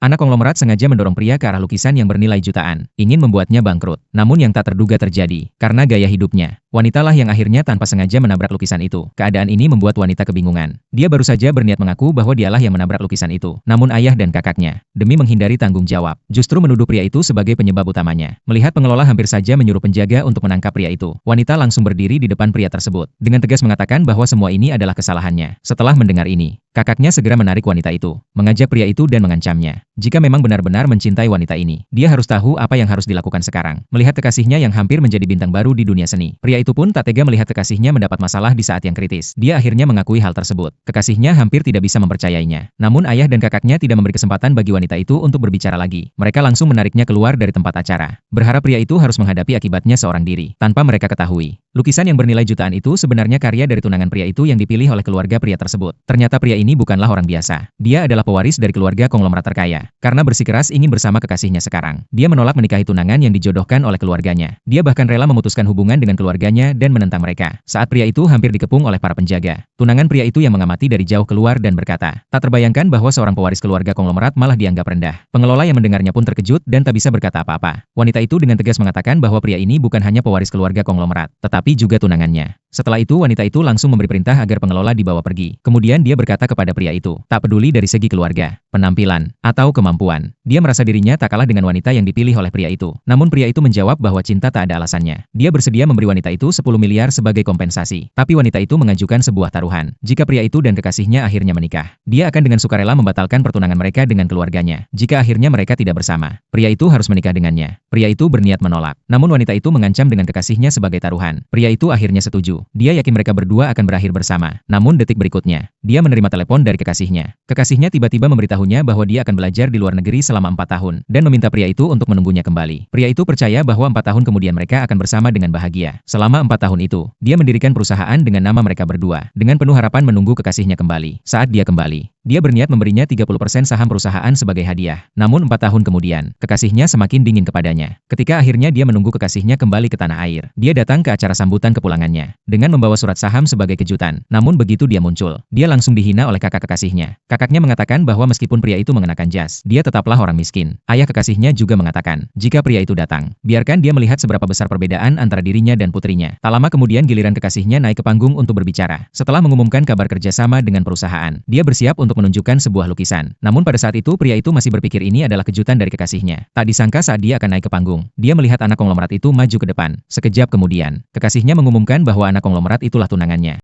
Anak konglomerat sengaja mendorong pria ke arah lukisan yang bernilai jutaan, ingin membuatnya bangkrut. Namun yang tak terduga terjadi, karena gaya hidupnya. Wanitalah yang akhirnya tanpa sengaja menabrak lukisan itu. Keadaan ini membuat wanita kebingungan. Dia baru saja berniat mengaku bahwa dialah yang menabrak lukisan itu. Namun ayah dan kakaknya, demi menghindari tanggung jawab, justru menuduh pria itu sebagai penyebab utamanya. Melihat pengelola hampir saja menyuruh penjaga untuk menangkap pria itu, wanita langsung berdiri di depan pria tersebut, dengan tegas mengatakan bahwa semua ini adalah kesalahannya. Setelah mendengar ini, kakaknya segera menarik wanita itu, mengajak pria itu dan mengancamnya. Jika memang benar-benar mencintai wanita ini, dia harus tahu apa yang harus dilakukan sekarang. Melihat kekasihnya yang hampir menjadi bintang baru di dunia seni, pria itu pun tak tega melihat kekasihnya mendapat masalah di saat yang kritis. Dia akhirnya mengakui hal tersebut. Kekasihnya hampir tidak bisa mempercayainya. Namun ayah dan kakaknya tidak memberi kesempatan bagi wanita itu untuk berbicara lagi. Mereka langsung menariknya keluar dari tempat acara, berharap pria itu harus menghadapi akibatnya seorang diri, tanpa mereka ketahui. Lukisan yang bernilai jutaan itu sebenarnya karya dari tunangan pria itu yang dipilih oleh keluarga pria tersebut. Ternyata pria ini bukanlah orang biasa. Dia adalah pewaris dari keluarga konglomerat terkaya. Karena bersikeras ingin bersama kekasihnya sekarang, dia menolak menikahi tunangan yang dijodohkan oleh keluarganya. Dia bahkan rela memutuskan hubungan dengan keluarganya dan menentang mereka. Saat pria itu hampir dikepung oleh para penjaga, tunangan pria itu yang mengamati dari jauh keluar dan berkata, tak terbayangkan bahwa seorang pewaris keluarga konglomerat malah dianggap rendah. Pengelola yang mendengarnya pun terkejut dan tak bisa berkata apa-apa. Wanita itu dengan tegas mengatakan bahwa pria ini bukan hanya pewaris keluarga konglomerat, tetapi juga tunangannya. Setelah itu wanita itu langsung memberi perintah agar pengelola dibawa pergi. Kemudian dia berkata kepada pria itu, tak peduli dari segi keluarga, penampilan, atau kemampuan. Dia merasa dirinya tak kalah dengan wanita yang dipilih oleh pria itu. Namun pria itu menjawab bahwa cinta tak ada alasannya. Dia bersedia memberi wanita itu 10 miliar sebagai kompensasi. Tapi wanita itu mengajukan sebuah taruhan. Jika pria itu dan kekasihnya akhirnya menikah, dia akan dengan sukarela membatalkan pertunangan mereka dengan keluarganya. Jika akhirnya mereka tidak bersama, pria itu harus menikah dengannya. Pria itu berniat menolak. Namun wanita itu mengancam dengan kekasihnya sebagai taruhan. Pria itu akhirnya setuju. Dia yakin mereka berdua akan berakhir bersama. Namun detik berikutnya, dia menerima telepon dari kekasihnya. Kekasihnya tiba-tiba memberitahunya bahwa dia akan belajar di luar negeri selama 4 tahun dan meminta pria itu untuk menunggunya kembali. Pria itu percaya bahwa 4 tahun kemudian mereka akan bersama dengan bahagia. Selama 4 tahun itu, dia mendirikan perusahaan dengan nama mereka berdua, dengan penuh harapan menunggu kekasihnya kembali. Saat dia kembali, dia berniat memberinya 30% saham perusahaan sebagai hadiah. Namun 4 tahun kemudian, kekasihnya semakin dingin kepadanya. Ketika akhirnya dia menunggu kekasihnya kembali ke tanah air, dia datang ke acara sambutan kepulangannya dengan membawa surat saham sebagai kejutan. Namun begitu dia muncul, dia langsung dihina oleh kakak kekasihnya. Kakaknya mengatakan bahwa meskipun pria itu mengenakan jas, dia tetaplah orang miskin. Ayah kekasihnya juga mengatakan, jika pria itu datang, biarkan dia melihat seberapa besar perbedaan antara dirinya dan putrinya. Tak lama kemudian giliran kekasihnya naik ke panggung untuk berbicara. Setelah mengumumkan kabar kerjasama dengan perusahaan, dia bersiap untuk menunjukkan sebuah lukisan. Namun pada saat itu pria itu masih berpikir ini adalah kejutan dari kekasihnya. Tak disangka saat dia akan naik ke panggung, dia melihat anak konglomerat itu maju ke depan. Sekejap kemudian, kekasihnya mengumumkan bahwa anak konglomerat itulah tunangannya.